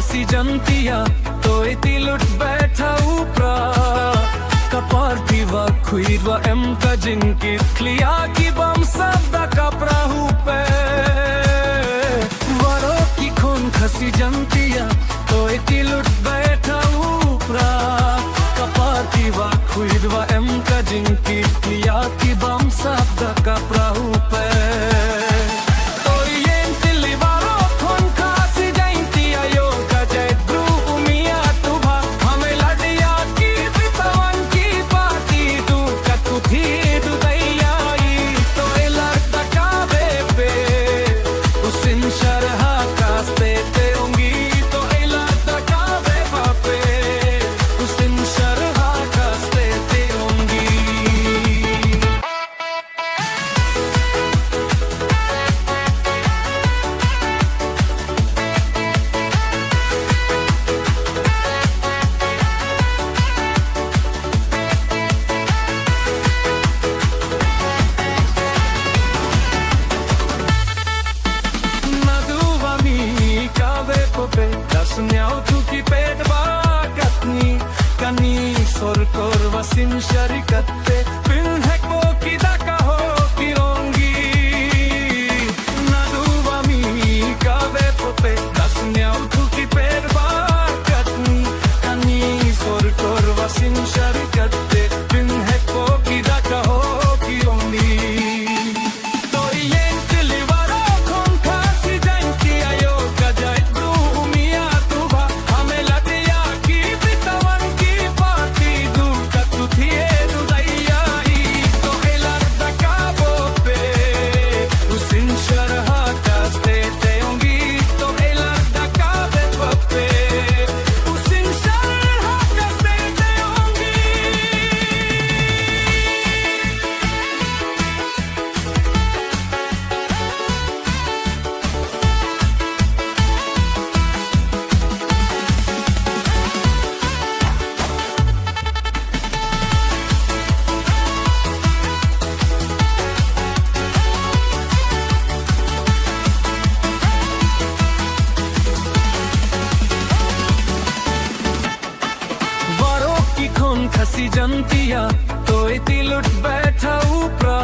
खसी जंतिया तो इति लुट बैठा ऊपरा कपार दीवा खुईवा एम का जिनकी क्लिया की बम सबदा कपड़ा पे वरो की खून खसी जंतिया तो इति लुट बैठा ऊपरा कपार दीवा खुईवा एम का जिनकी क्लिया की बम सबदा कपड़ा पे Sorkorva sin sharikatte pinhek mo kidaka ho kirongi naduva mi kave pope dasnyau tu ki perva katni kani sorkorva sin sharikatte pinhek mo kidaka ho kirongi खसी जंतिया तो इति लुट बैठा ऊपरा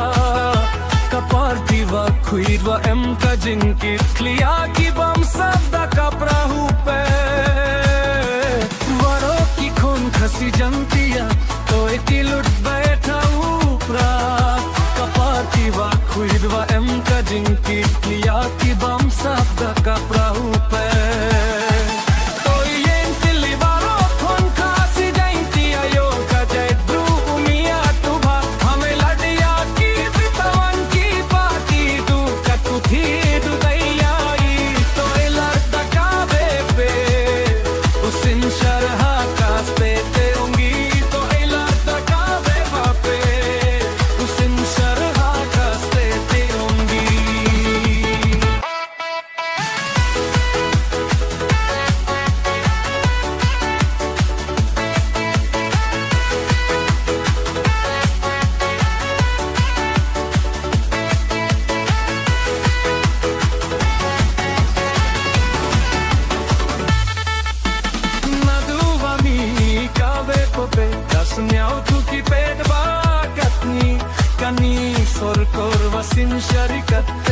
कपार दीवा खुईवा एम का जिनकी क्लिया की बम सबदा कपड़ा पे वरो की खून खसी जंतिया तो इति लुट बैठा ऊपरा कपार दीवा खुईवा एम का जिनकी क्लिया की बम सबदा कपड़ा पे Dasnyau tu ki pedva katni kani sorkorva sin sharikat